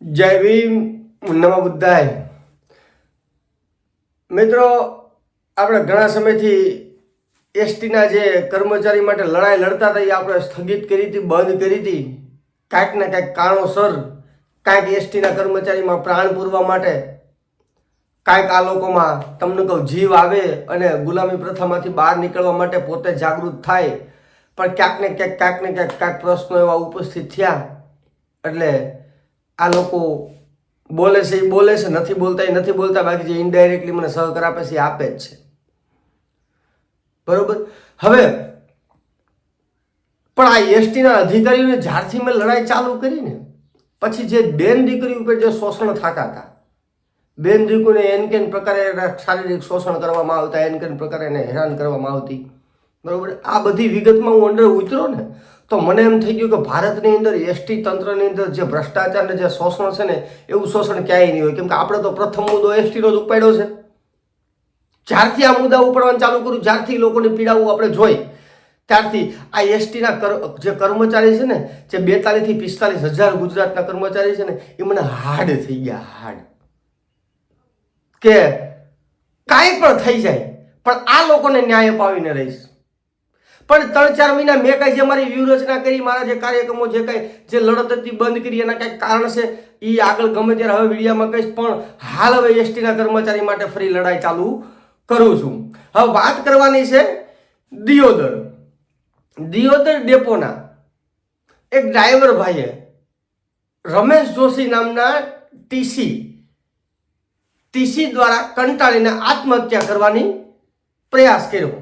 જય ભીમ, નમો બુદ્ધાય. મિત્રો, આપણે ઘણા સમયથી એસટીના જે કર્મચારી માટે લડાઈ લડતા હતા એ આપણે સ્થગિત કરી હતી, બંધ કરી હતી. કાંઈક ને કાંઈક કારણોસર કાંઈક એસટીના કર્મચારીમાં પ્રાણ પૂરવા માટે, કાંઈક આ લોકોમાં તમને કહું જીવ આવે અને ગુલામી પ્રથામાંથી બહાર નીકળવા માટે પોતે જાગૃત થાય. પણ ક્યાંક ને ક્યાંક પ્રશ્નો એવા ઉપસ્થિત થયા એટલે આ લોકો બોલે છે એ બોલે છે, નથી બોલતા એ નથી બોલતા, બાકી જે ઇનડાયરેક્ટલી મને સહકાર આપે છે એ આપે જ છે. બરોબર. હવે પણ આ એસટીના અધિકારીઓને જ્યારથી મેં લડાઈ ચાલુ કરી ને પછી જે બેન દીકરી ઉપર જે શોષણ થતા હતા, બેન દીકરીને એન કેન પ્રકારે શારીરિક શોષણ કરવામાં આવતા, એન કેન પ્રકારે એને હેરાન કરવામાં આવતી. બરોબર. આ બધી વિગતમાં હું અંદર ઉતરો ને તો મને એમ થઈ ગયું કે ભારતની અંદર એસટી તંત્રની અંદર જે ભ્રષ્ટાચાર ને જે શોષણ છે ને એવું શોષણ ક્યાંય નહીં હોય. કેમ કે આપણે તો પ્રથમ મુદ્દો એસટીનો જ ઉપાડ્યો છે. જ્યારથી આ મુદ્દા ઉપાડવાનું ચાલુ કર્યું, જ્યારથી લોકોની પીડાઓ આપણે જોઈ, ત્યારથી આ એસટીના જે કર્મચારી છે ને, જે 42 થી 45 હજાર ગુજરાતના કર્મચારી છે ને, એ મને હાર્ડ થઈ ગયા. હાર્ડ કે કાંઈ પણ થઈ જાય પણ આ લોકોને ન્યાય અપાવીને રહીશ. પણ 3-4 મહિના મેં કાંઈ જે મારી વ્યૂહરચના કરી, મારા જે કાર્યક્રમો જે કાંઈ જે લડત હતી બંધ કરી, એના કાંઈક કારણ છે એ આગળ ગમે ત્યારે હવે વિડીયોમાં કહીશ. પણ હાલ હવે એસટીના કર્મચારી માટે ફરી લડાઈ ચાલુ કરું છું. હવે વાત કરવાની છે દિયોદર ડેપોના એક ડ્રાઈવર ભાઈએ રમેશ જોશી નામના ટીસી દ્વારા કંટાળીને આત્મહત્યા કરવાની પ્રયાસ કર્યો.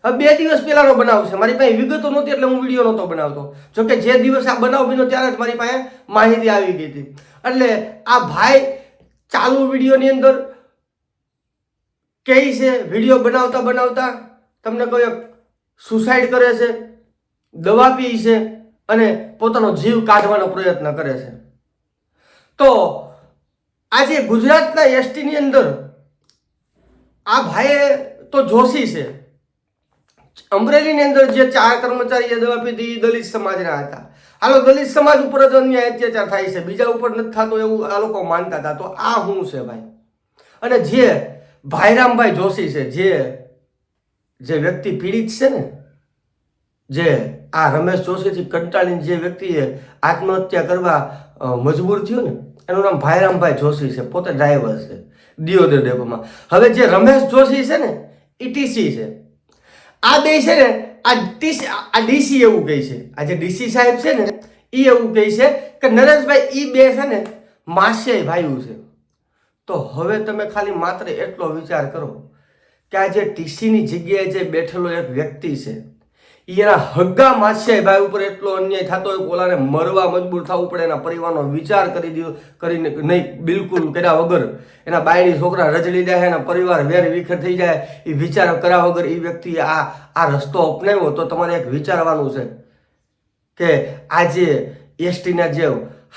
હવે 2 દિવસ પહેલાનો બનાવ છે. મારી પાસે વિગતો નહોતી એટલે હું વિડીયો નહોતો બનાવતો. જોકે જે દિવસે આ બનાવ બન્યો ત્યારે જ મારી પાસે માહિતી આવી ગઈ હતી. એટલે આ ભાઈ ચાલુ વિડીયોની અંદર કહે છે, વિડીયો બનાવતા તમને કોઈ સુસાઇડ કરે છે, દવા પી છે અને પોતાનો જીવ કાઢવાનો પ્રયત્ન કરે છે. તો આજે ગુજરાતના એસટીની અંદર આ ભાઈએ તો જોશી છે. અમરેલીની અંદર જે 4 કર્મચારીએ દવા પીધી દલિત સમાજના હતા. હાલો, દલિત સમાજ ઉપર જ અન્યાય અત્યાચાર થાય છે, બીજા ઉપર નથી થતો એવું આ લોકો માનતા હતા. તો આ શું છે ભાઈ? અને જે ભાઈરામભાઈ જોશી છે, જે વ્યક્તિ પીડિત છે ને, જે આ રમેશ જોશીથી કંટાળીને જે વ્યક્તિએ આત્મહત્યા કરવા મજબૂર થયો ને, એનું નામ ભાઈરામભાઈ જોશી છે. પોતે ડ્રાઈવર છે દિયોદર ડેપોમાં. હવે જે રમેશ જોશી છે ને એ ટીસી છે. આ બે છે ને, આ ડીસી એવું કહે છે, આ જે ડીસી સાહેબ છે ને એ એવું કહે છે કે નરેશભાઈ એ બે છે ને માસ્યાઈ ભાઈઓ છે. તો હવે તમે ખાલી માત્ર એટલો વિચાર કરો કે આ જે ટીસીની જગ્યાએ જે બેઠેલો એક વ્યક્તિ છે એના હગ્ગા માસ્યાઈ ભાઈ ઉપર એટલો અન્યાય થતો હોય, ઓલાને મરવા મજબૂર થવું પડે, એના પરિવારનો વિચાર કરીને નહીં, બિલકુલ કર્યા વગર એના બાયડી છોકરા રજડી જાય, એના પરિવાર વેર વિખેર થઈ જાય, એ વિચાર કર્યા વગર એ વ્યક્તિએ આ રસ્તો અપનાવ્યો. તો તમારે એક વિચારવાનું છે કે આજે એસટીના જે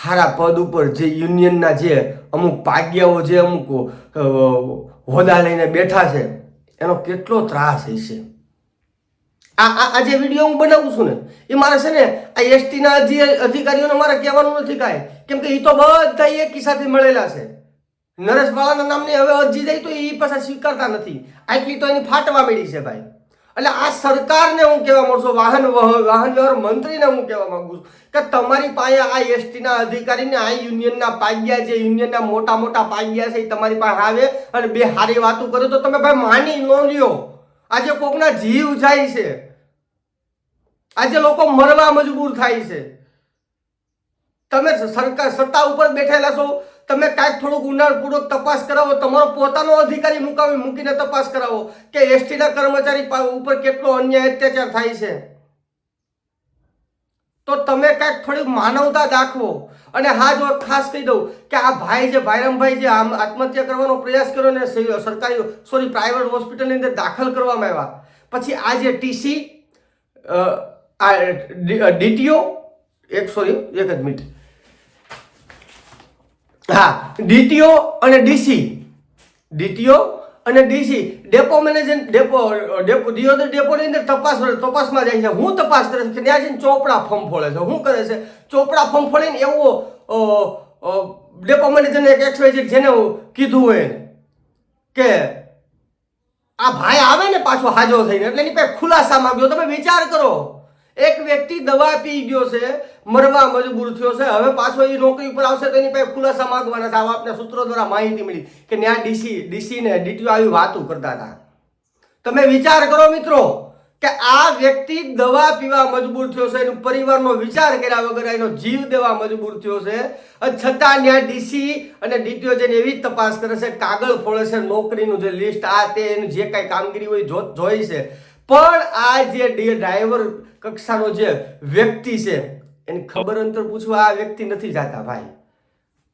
હારા પદ ઉપર જે યુનિયનના જે અમુક પાગ્યાઓ જે અમુક હોદ્દા લઈને બેઠા છે એનો કેટલો ત્રાસ હશે. આ જે વિડીયો હું બનાવું છું ને એ મારે છે ને આ એસટીના અધિકારીઓને મારે કહેવાનું નથી કાંઈ. કેમ કે એ તો બધા એકી સાથે મળેલા છે. નરેશ બાલાના નામની હવે અરજી જાય તો એ પાછા સ્વીકારતા નથી. આટલી તો એની ફાટવા મળી છે ભાઈ. એટલે આ સરકારને હું કહેવા માંગુ છું, વાહન વ્યવહાર મંત્રીને હું કહેવા માંગુ છું કે તમારી પાસે આ એસટીના અધિકારીને આ યુનિયનના પાગ્યા, જે યુનિયનના મોટા પાગ્યા છે એ તમારી પાસે આવે અને બે હારી વાતો કરે તો તમે ભાઈ માની ન લ્યો. આજે કોકના જીવ જાય છે, આજે લોકો મરવા મજબૂર થાય છે. તમે સરકાર સત્તા ઉપર બેઠેલા છો, તમે કાંઈક થોડુંક ઊંડાણપૂર્વક તપાસ કરાવો, તમારો પોતાનો અધિકારી મૂકીને તપાસ કરાવો કે એસટીના કર્મચારી ઉપર કેટલો અન્યાય અત્યાચાર થાય છે. તો તમે કાંઈક થોડીક માનવતા દાખવો. અને હા, જો ખાસ કહી દઉં કે આ ભાઈ જે ભાઈરામભાઈ જે આત્મહત્યા કરવાનો પ્રયાસ કર્યો ને સરકારી પ્રાઇવેટ હોસ્પિટલની અંદર દાખલ કરવામાં આવ્યા, પછી આ જે ટીસી આ ડીટીઓ એક જ મિનિટ, હા, ડીટીઓ અને ડીસી ડેપો મેનેજર દિયોદર ડેપોની અંદર તપાસમાં જાય છે. હું તપાસ કરે છે કે ત્યાં જઈને ચોપડા ફોર્મ ફોડે છે. શું કરે છે? ચોપડા ફોર્મ ફોડીને એવો ડેપો મેનેજરને એક XYZ જેને કીધું હોય એને કે આ ભાઈ આવે ને પાછો હાજો થઈને એટલે એની પાસે ખુલાસા માંગ્યો. તમે વિચાર કરો, એક વ્યક્તિ દવા પી ગયો છે, મરવા મજબૂર થયો છે, હવે પાછો એ નોકરી ઉપર આવશે તો એની પાસે ખુલાસા માંગવાના છે. આપને સૂત્રો દ્વારા માહિતી મળી કે ત્યાં ડીસી ને DTO આવી વાતું કરતા હતા. તમે વિચાર કરો મિત્રો કે આ વ્યક્તિ દવા પીવા મજબૂર થયો છે, એનું પરિવારનો વિચાર કર્યા વગર એનો જીવ દેવા મજબૂર થયો છે, છતાં ત્યાં ડીસી અને DTO જેને એવી તપાસ કરે છે, કાગળ ફોડે છે, નોકરીનું જે લિસ્ટ આ તે એની જે કાંઈ કામગીરી હોય જોઈ છે, પણ આ જે ડ્રાઈવર કક્ષાનો જે વ્યક્તિ છે એની ખબર અંતર પૂછવા આ વ્યક્તિ નથી જતા. ભાઈ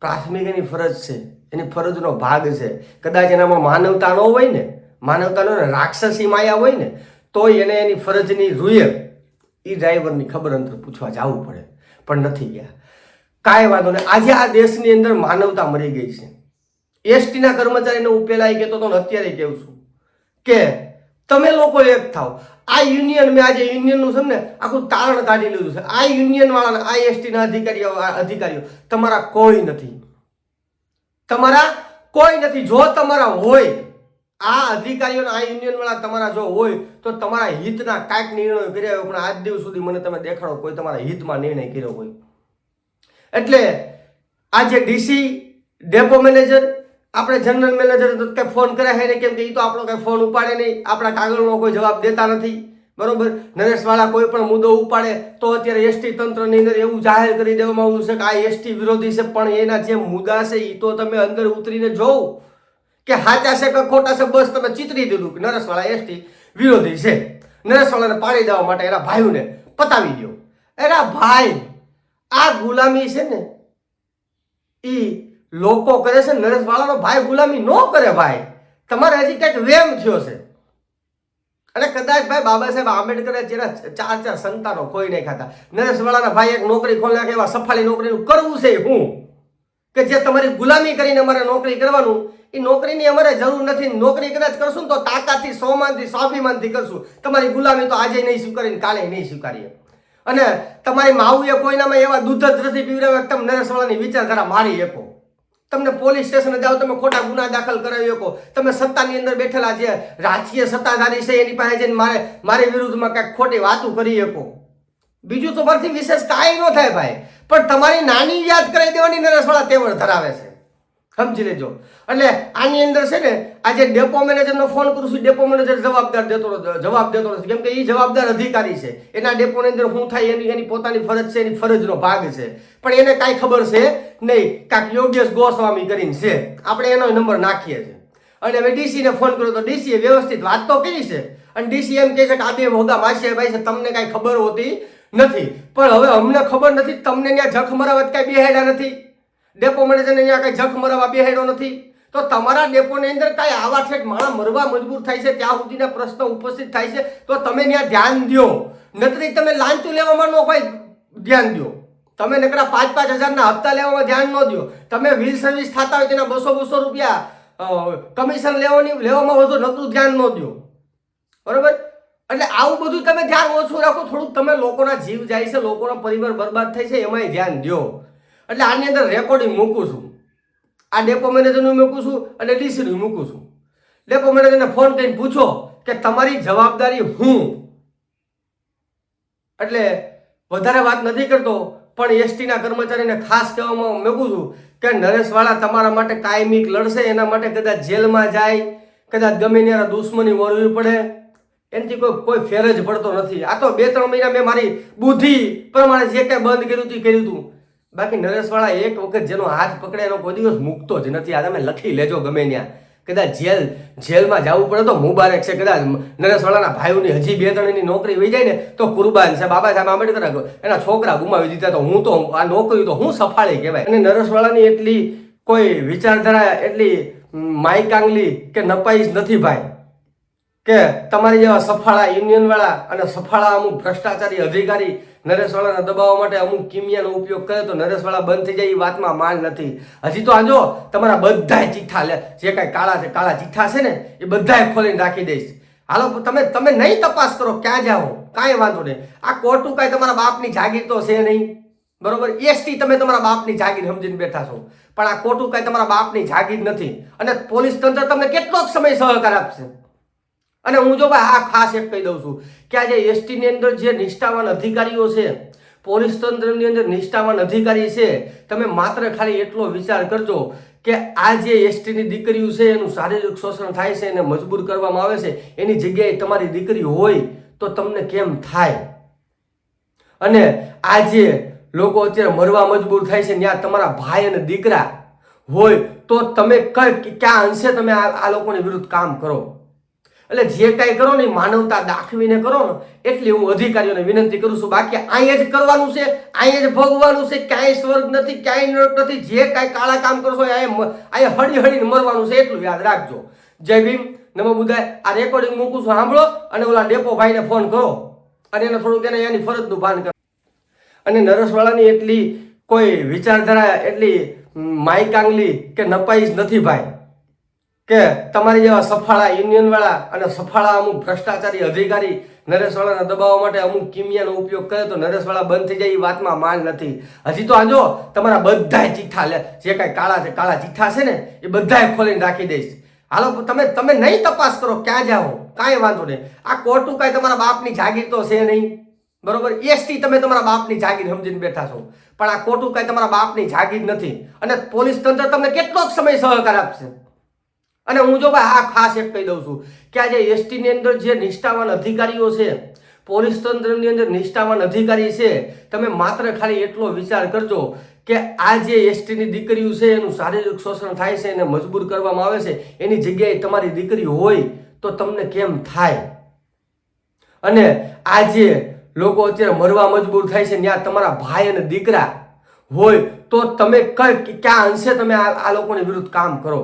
પ્રાથમિક એની ફરજ છે, એની ફરજનો ભાગ છે. કદાચ એનામાં માનવતા ન હોય ને, માનવતાનો રાક્ષસી માયા હોય ને, તો એને એની ફરજની રૂએ એ ડ્રાઈવરની ખબર અંતર પૂછવા જવું પડે, પણ નથી ગયા. કાંઈ વાંધો નહીં. આજે આ દેશની અંદર માનવતા મરી ગઈ છે. એસટીના કર્મચારીને હું પહેલા કહેતો હતો ને અત્યારે કહું છું કે તમે લોકો એક થાવ. આ યુનિયન, મેં આજે યુનિયનનું છે ને આખું તારણ કાઢી લીધું છે. આ યુનિયન વાળાના, આ એસટીના અધિકારીઓ તમારા કોઈ નથી, તમારા કોઈ નથી. જો તમારા હોય, આ અધિકારીઓ આ યુનિયન વાળા તમારા જો હોય તો તમારા હિતના કાંઈક નિર્ણય કર્યા હોય, પણ આજ દિવસ સુધી મને તમે દેખાડો કોઈ તમારા હિતમાં નિર્ણય કર્યો હોય. એટલે આજે ડીસી, ડેપો મેનેજર, આપણે જનરલ મેનેજર કંઈ ફોન કર્યા છે ને, કેમ કે એ તો આપણો કંઈ ફોન ઉપાડે નહીં, આપણા કાગળનો કોઈ જવાબ દેતા નથી. બરોબર, નરેશવાળા કોઈ પણ મુદ્દો ઉપાડે તો અત્યારે એસટી તંત્રની અંદર એવું જાહેર કરી દેવામાં આવ્યું છે કે આ એસટી વિરોધી છે, પણ એના જે મુદ્દા છે એ તો તમે અંદર ઉતરીને જોવો કે સાચા છે કે ખોટા છે. બસ તમે ચિતરી દીધું કે નરેશવાળા એસટી વિરોધી છે, નરેશવાળાને પાડી દેવા માટે એના ભાઈઓને પતાવી દો. એના ભાઈ આ ગુલામી છે ને એ લોકો કરે છે, નરેશવાળાનો ભાઈ ગુલામી ન કરે. ભાઈ તમારે હજી કંઈક વેમ થયો છે. અને કદાચ ભાઈ બાબા સાહેબ આંબેડકરે જેના 4 સંતાનો ખોઈ નહીં ખાતા, નરેશવાળાના ભાઈ એક નોકરી ખોલી નાખે એવા સફાળી નોકરીનું કરવું છે હું કે જે તમારી ગુલામી કરીને અમારે નોકરી કરવાનું, એ નોકરીની અમારે જરૂર નથી. નોકરી કદાચ કરશું તો તાકાતથી, સ્વમાનથી, સ્વાભિમાનથી કરશું. તમારી ગુલામી તો આજે નહીં સ્વીકારીને કાલે નહીં સ્વીકારીએ. અને તમારી માવુએ કોઈનામાં એવા દૂધ જ નથી પીવડાવે તમે નરેશવાળાની વિચારધારા મારી શકો. તમને પોલીસ સ્ટેશને જાઓ, તમે ખોટા ગુના દાખલ કરાવી શકો. તમે સત્તાની અંદર બેઠેલા જે રાજકીય સત્તાધારી છે એની પાસે જઈને મારી વિરુદ્ધમાં કાંઈક ખોટી વાતો કરી શકો. બીજું તો મારાથી વિશેષ કાંઈ ન થાય ભાઈ, પણ તમારી નાની યાદ કરાવી દેવાની નરેશવાળા તેવડ ધરાવે છે, સમજી લેજો. એટલે આની અંદર છે ને આજે ડેપો મેનેજરનો ફોન કરું છું, ડેપો મેનેજર જવાબ દેતો નથી, કેમ કે એ જવાબદાર અધિકારી છે. એના ડેપોની અંદર શું થાય એની પોતાની ફરજ છે, એની ફરજનો ભાગ છે, પણ એને કાંઈ ખબર છે નહીં. કાંઈક યોગેશ ગોસ્વામી કરીને છે, આપણે એનો નંબર નાખીએ છીએ. અને હવે ડીસીને ફોન કર્યો તો ડીસીએ વ્યવસ્થિત વાત તો કરી છે, અને ડીસી એમ કહે છે કે આ બે ભોગા માસીએ ભાઈ છે, તમને કાંઈ ખબર હોતી નથી. પણ હવે અમને ખબર નથી, તમને ત્યાં જખ મરાવત કાંઈ બેહાડ્યા નથી, ડેપો મેનેજરને અહીંયા કાંઈ જખ મરાવવા બેહાડ્યો નથી. તો તમારા ડેપોની અંદર કાંઈ આવા ઠેઠ માણસ મરવા મજબૂર થાય છે ત્યાં સુધીના પ્રશ્નો ઉપસ્થિત થાય છે તો તમે ત્યાં ધ્યાન દો. નતરી તમે લાંચું લેવામાં ન ભાઈ ધ્યાન દો. તમે નકરા 5-5 હજારના હપ્તા લેવામાં ધ્યાન ન દો. તમે વ્હીલ સર્વિસ થતા હોય તેના 200-200 રૂપિયા કમિશન લેવામાં વધુ નકરું ધ્યાન ન દો. બરોબર, એટલે આવું બધું તમે ધ્યાન ઓછું રાખો. થોડુંક તમે લોકોના જીવ જાય છે, લોકોનો પરિવાર બરબાદ થાય છે એમાંય ધ્યાન દો. એટલે આની અંદર રેકોર્ડિંગ મૂકું છું, આ ડેપો મેનેજરનું મૂકું છું અને ડીસીનું મૂકું છું. ડેપો મેનેજરને ફોન કરીને પૂછો કે તમારી જવાબદારી હું. એટલે વધારે વાત નથી કરતો, પણ એસટીના કર્મચારીને ખાસ કહેવામાં મૂકું છું કે નરેશવાળા તમારા માટે કાયમી લડશે. એના માટે કદાચ જેલમાં જાય, કદાચ ગમે ત્યારે દુશ્મની વળવી પડે, એનાથી કોઈ ફેર જ પડતો નથી. આ તો 2-3 મહિના મેં મારી બુદ્ધિ પ્રમાણે જે કંઈ બંધ કર્યું હતું કર્યું હતું. બાકી નરેશવાળા એક વખત જેનો હાથ પકડે એનો કોઈ દિવસ મૂકતો જ નથી. આ તમે લખી લેજો ગમે ત્યાં. કદાચ જેલમાં જવું પડે તો મુબારક છે. કદાચ નરેશવાળાના ભાઈઓની હજી 2-3ની નોકરી વહી જાય ને તો કુરબાન છે. બાબા સાહેબ આંબેડકર એના છોકરા ગુમાવી દીધા તો હું તો આ નોકરી તો હું સફાળી કહેવાય. અને નરેશવાળાની એટલી કોઈ વિચારધારા એટલી માયકાંગલી કે નપાઈ નથી ભાઈ, કે તમારી જેવા સફાળા યુનિયનવાળા અને સફાળા અમુક ભ્રષ્ટાચારી અધિકારી નરેશવાળાને દબાવવા માટે અમુક કિમિયાનો ઉપયોગ કરે તો નરેશવાળા બંધ થઈ જાય એ વાતમાં માન નથી. હજી તો આજો તમારા બધાય ચિઠ્ઠા જે કાંઈ કાળા ચિઠ્ઠા છે ને એ બધાય ખોલીને રાખી દઈશ. હાલો તમે નહીં તપાસ કરો ક્યાં જાઓ કાંઈ વાંધો નહીં. આ કોર્ટું કાંઈ તમારા બાપની જાગીર તો છે નહીં, બરોબર, એસટી તમે તમારા બાપની જાગીર સમજીને બેઠા છો, પણ આ ખોટું કઈ તમારા બાપની જાગીર નથી. અને પોલીસ તંત્ર તમને કેટલોક સમય સહકાર આપશે. અને હું જો ભાઈ આ ખાસ એક કહી દઉં છું કે આ જે એસટી ની અંદર જે નિષ્ઠાવાન અધિકારીઓ છે, પોલીસ તંત્રની અંદર નિષ્ઠાવાન અધિકારી છે, તમે માત્ર ખાલી એટલો વિચાર કરજો કે આ જે એસટી ની દીકરીઓ છે એનું શારીરિક શોષણ થાય છે, એને મજબૂર કરવામાં આવે છે, એની જગ્યાએ તમારી દીકરી હોય તો તમને કેમ થાય? અને આ જે લોકો અત્યારે મરવા મજબૂર થાય છે ત્યાં તમારા ભાઈ અને દીકરા હોય તો તમે ક્યાં અંશે તમે આ લોકોની વિરુદ્ધ કામ કરો? એટલે જે કાંઈ કરો ને માનવતા દાખવીને કરો ને, એટલી હું અધિકારીઓને વિનંતી કરું છું. બાકી અહીંયા જ કરવાનું છે, અહીંયા જ ભોગવાનું છે, ક્યાંય સ્વર્ગ નથી, ક્યાંય નરક નથી. જે કાંઈ કાળા કામ કરશો અહીંયા હળી હળીને મરવાનું છે, એટલું યાદ રાખજો. જય ભીમ, નમો બુદ્ધાય. આ રેકોર્ડિંગ મૂકું છું, સાંભળો અને ઓલા ડેપો ભાઈને ફોન કરો અને એને થોડુંક એની ફરજનું ભાન કરો. અને નરસવાળાની એટલી કોઈ વિચારધારા એટલી માયકાંગલી કે નપાઈ જ નથી ભાઈ, કે તમારી જેવા સફાળા યુનિયનવાળા અને સફાળા અમુક ભ્રષ્ટાચારી અધિકારી નરેશવાળાને દબાવવા માટે અમુક કિમિયાનો ઉપયોગ કરે તો નરેશવાળા બંધ થઈ જાય એ વાતમાં માન નથી. હજી તો આજો તમારા બધાય ચિઠ્ઠા જે કાંઈ કાળા ચિઠ્ઠા છે ને એ બધાય ખોલીને રાખી દઈશ. હાલો તમે નહીં તપાસ કરો ક્યાં જાઓ, કાંઈ વાંધો નહીં. આ કોર્ટું કાંઈ તમારા બાપની જાગીર તો છે નહીં, બરોબર. એસટી તમે તમારા બાપની જાગીર સમજીને બેઠા છો, પણ આ ખોટું કાંઈ તમારા બાપની જાગીર નથી. અને પોલીસ તંત્ર તમને કેટલોક સમય સહકાર આપશે. અને હું જો ભાઈ આ ખાસ એક કહી દઉં છું કે આ જે એસટી ની અંદર જે નિષ્ઠાવાન અધિકારીઓ છે, પોલીસ તંત્રની અંદર નિષ્ઠાવાન અધિકારી છે, તમે માત્ર ખાલી એટલો વિચાર કરજો કે આ જે એસટી ની દીકરીઓ છે એનું શારીરિક શોષણ થાય છે, એને મજબૂર કરવામાં આવે છે, એની જગ્યાએ તમારી દીકરી હોય તો તમને કેમ થાય? અને આ જે લોકો અત્યારે મરવા મજબૂર થાય છે ત્યાં તમારા ભાઈ અને દીકરા હોય તો તમે ક્યાં અંશે તમે આ લોકોની વિરુદ્ધ કામ કરો?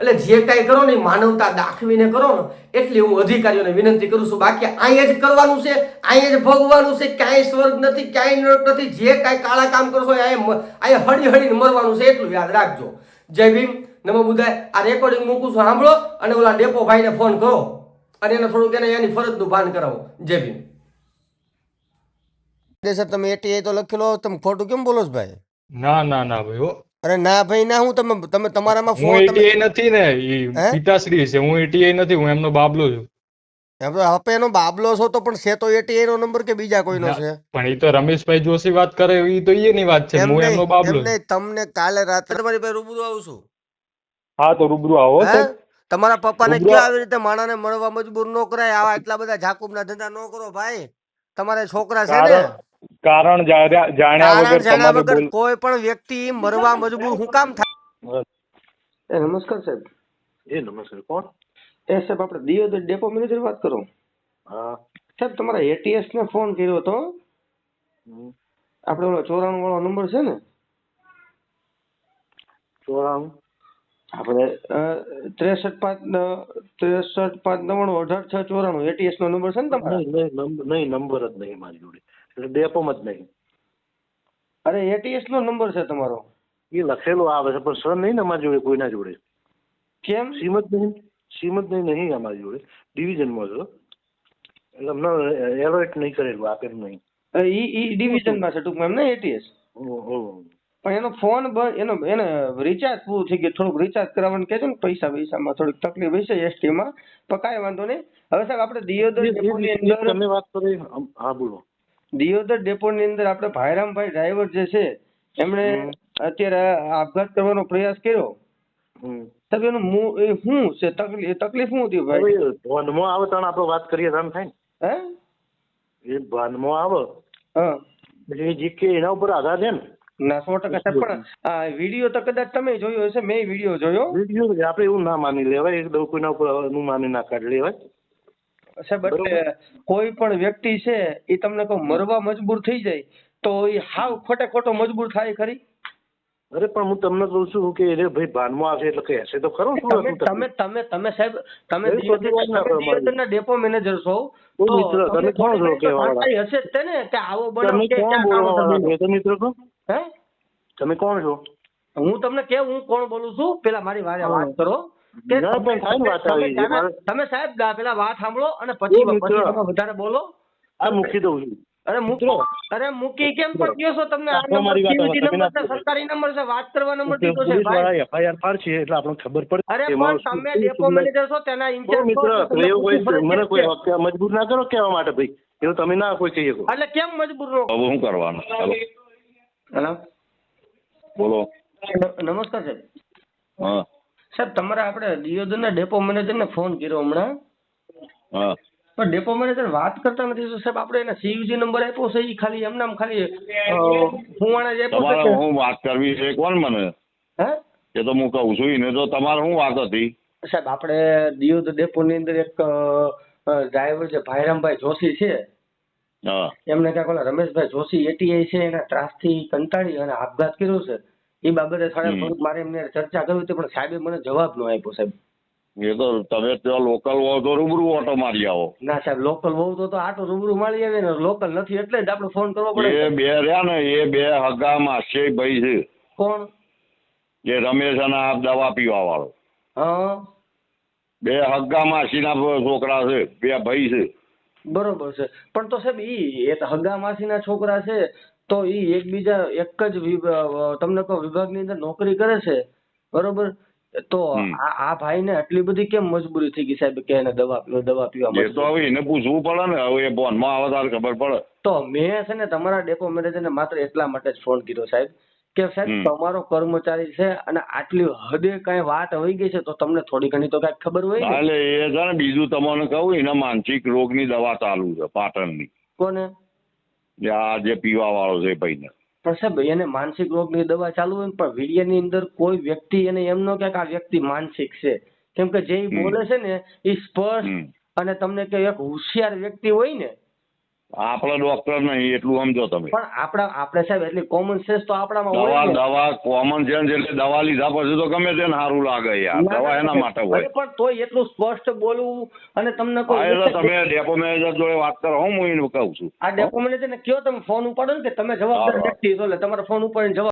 એટલે જે કાંઈ કરો ને માનવતા દાખવીને કરો ને, એટલી હું અધિકારીઓને વિનંતી કરું છું. બાકી અહીંયા જ કરવાનું છે, અહીંયા જ ભોગવાનું છે, ક્યાંય સ્વર્ગ નથી, ક્યાંય નરક નથી. જે કાંઈ કાળા કામ કરશો અહીંયા હળી હળીને મરવાનું છે, એટલું યાદ રાખજો. જય ભીમ, નમો બુદ્ધાય. આ રેકોર્ડિંગ મૂકું છું, સાંભળો અને ઓલા ડેપો ભાઈને ફોન કરો અને એને થોડુંક એની ફરજનું ભાન કરાવો. જય ભીમ. સર તમે એટી તો લખેલો, તમે ખોટું કેમ બોલો છો ભાઈ? ના ના ના ભાઈ હો. અરે ના ભાઈ ના, હું તમે તમારામાં હું એટીઆઈ નથી ને, પિતાશ્રી છે. હું એટીઆઈ નથી, હું એમનો બાબલો છું. આપે એનો બાબલો છો તો પણ છે તો એટીઆઈ નો નંબર કે બીજા કોઈનો છે? પણ એ તો રમેશભાઈ જોશી વાત કરે એ તો એની વાત છે. હું એમનો બાબલો છું. તમને કાલે રાત્રે તમારી પાસે રૂબરૂ આવું છું. હા તો રૂબરૂ આવો. તમારા પપ્પાને ક્યાં આવી રીતે માણાને મળવા મજબૂર ન કરાય? આવા એટલા બધા જાકુબના ધંધા ન કરો ભાઈ. તમારે છોકરા છે ને, કારણ જાણ્યા વગર કોઈ પણ વ્યક્તિ મરવા મજબૂર હું કામ થાય? નમસ્કાર સાહેબ. નમસ્કાર. કોણ? સાહેબ આપણે દિયોદર ડેપો મેનેજર વાત કરો. હા સાહેબ, તમારા એટીએસ ને ફોન કર્યો હતો. આપણે ઓલો 94 વાળો નંબર છે ને, 94 આપણે 63 5 93 18 6 94 એટીએસ નો નંબર છે ને તમારો? નહીં, નંબર જ નહીં મારી જોડે, એટલે ડેપોમાં જ નહીં. અરે એટીએસ નો નંબર છે તમારો. એ લખેલો આવે છે પણ સર નહીં ને અમારી જોડે, કોઈના જોડે. કેમ? સીમ જ નહીં અમારી જોડે, ડિવિઝનમાં છો એટલે અમને એલર્ટ નહીં કરેલું, આપેલું નહીં. ઈ ડિવિઝનમાં છે ટૂંકમાં એમ ને એટીએસ? પણ એનો ફોન એને રિચાર્જ પૂરું થઈ ગયું, થોડુંક રિચાર્જ કરાવવાનું કહેજો ને, પૈસામાં થોડીક તકલીફ હશે એસટી માં, પણ કાંઈ વાંધો નહીં. હવે સાહેબ આપણે દિયોદર ડેપોની અંદર તમે વાત કરી. હા બોલો. દિયોદર ડેપોની અંદર આપણે ભાઈરામભાઈ ડ્રાઈવર જે છે એમણે અત્યારે આપઘાત કરવાનો પ્રયાસ કર્યો. સાહેબ એનું શું છે તકલીફ શું હતી ભાઈ? ભાનમાં આવે તો આપણે વાત કરીએ તો થાય ને. એ ભાનમાં આવે એટલે જે કે એના ઉપર આધાર છે ને. ના 100% સાહેબ, પણ આ વિડીયો તો કદાચ તમે જોયો હશે, મેં વિડીયો જોયો. આપણે એવું ના માની લેવાય, કોઈના ઉપર માની ના કાઢી લેવાય સાહેબ. એટલે કોઈ પણ વ્યક્તિ છે એ તમને કોઈ મરવા મજબૂર થઈ જાય તો એ હાવ ખોટો મજબૂર થાય ખરી? અરે પણ હું તમને કહું છું કે એ ભાઈ ભાનમાં આવશે એટલે કહેશે તો ખરો. તમે સાહેબ તમે દિયોદરના ડેપો મેનેજર છો તો તમે કોણ છો કેવા હશે જ ને કે આવો બનો મિત્ર છો? હે તમે કોણ છો? હું તમને હું કોણ બોલું છું પેલા મારી વાત કરો. તમે સાહેબ પેલા વાત સાંભળો અને પછી વધારે બોલો. આ મૂકી દઉં છું. અરે મૂકી કેમ પણ કયો છો તમને? આ અમારી વાત નંબર તમે નંબર છે, સરકારી નંબર છે, વાત કરવા નંબર દીધો છે પોલીસ ભાઈ. વાળા FIR પાડશે એટલે આપણને ખબર પડે. અરે એમાં પણ શું તમે શું ડેપો મેનેજર છો, તેના ઓ ઇન્ચાર્જ મિત્ર છો, તો તમને એવું પૂછવું કોઈ મને કોઈ ફરજિયાત છે. મજબૂર ના કરો કહેવા માટે ભાઈ, એવું તમે ના કોઈ કહી શકો. એટલે કેમ મજબૂર રહો? હવે શું કરવાનું? ચાલો હેલો, બોલો. નમસ્કાર સાહેબ. હા સાહેબ તમારે આપણે દિયોદરના ડેપો મેનેજરને ફોન કર્યો હમણાં, હા પણ ડેપો મેનેજર વાત કરતા નથી. તો સાહેબ આપણે એને CUG નંબર આપ્યો છે, એ ખાલી એમને આમ ખાલી ફુવાણા જ આપ્યો તમારે છે. હું વાત કરવી છે કોણ મને? હે એ તો હું કહું છું ને, તો તમારે શું વાત હતી? સાહેબ આપણે દિયોદ ડેપોની અંદર એક ડ્રાઈવર છે ભાઈરામભાઈ જોશી છે, હા એમને ક્યાંક ઓલા રમેશભાઈ જોશી ATI છે, એના ત્રાસથી કંટાળી અને આપઘાત કર્યો છે. એ બાબતે થોડીક મારે એમને ચર્ચા કરવી હતી, પણ સાહેબે મને જવાબ ન આપ્યો સાહેબ. એ તો તમે ત્યાં લોકલ હો તો રૂબરૂ ઓટો મારી આવો. ના સાહેબ, લોકલ બહુ તો આટો રૂબરૂ મળી આવે ને, લોકલ નથી એટલે જ આપણે ફોન કરવો પડે. એ બે રહ્યા ને, એ બે હગા માસી ભાઈ છે. કોણ? જે રમેશ અને આ દવા પીવા વાળો. હા બે હગા માસીના છોકરા છે, બે ભાઈ છે. બરોબર છે, પણ તો સાહેબ એ હગા માસીના છોકરા છે તો ઈ એકબીજા એક જ તમને કહો વિભાગની અંદર નોકરી કરે છે, બરોબર? તો આ ભાઈને આટલી બધી કેમ મજબૂરી થઈ ગઈ સાહેબ કે એને દવા પીવા એ તો હવે એને પૂછવું પડે ને, હવે એ ફોનમાં આવે તારે ખબર પડે. તો મેં છે ને તમારા ડેપો મેનેજરને માત્ર એટલા માટે જ ફોન કર્યો સાહેબ, કે સાહેબ તમારો કર્મચારી છે અને આટલી હદે કઈ વાત હોઈ ગઈ છે તો તમને થોડી ઘણી તો કઈક ખબર હોય ને. એટલે એ છે ને, બીજું તમને કહું, એના માનસિક રોગની દવા ચાલુ છે પાટણની. કોને? આ જે પીવા વાળો છે એ ભાઈને. પણ સાહેબ એને માનસિક રોગની દવા ચાલુ હોય ને, પણ વિડિયાની અંદર કોઈ વ્યક્તિ એને એમ ન કહે કે આ વ્યક્તિ માનસિક છે, કેમ કે જે ઈ બોલે છે ને એ સ્પષ્ટ અને તમને કે એક હોશિયાર વ્યક્તિ હોય ને. આપણા ડોક્ટર નહીં એટલું સમજો તમે. પણ આપણે સાહેબ એટલી કોમન સેન્સ તો આપણામાં હોય ને. દવા કોમન સેન્સ એટલે દવા લીધા પછી તો ગમે તેને સારું લાગે યાર, દવા એના માટે હોય. પણ તોય એટલું સ્પષ્ટ બોલવું અને તમને તમે ડેપો મેનેજર જોડે વાત કરો, હું એને કહું છું. આ ડેપો મેનેજરને કયો તમે ફોન ઉપાડો ને, કે તમે જવાબદાર વ્યક્તિ છો એટલે તમારો ફોન ઉપાડીને જવાબ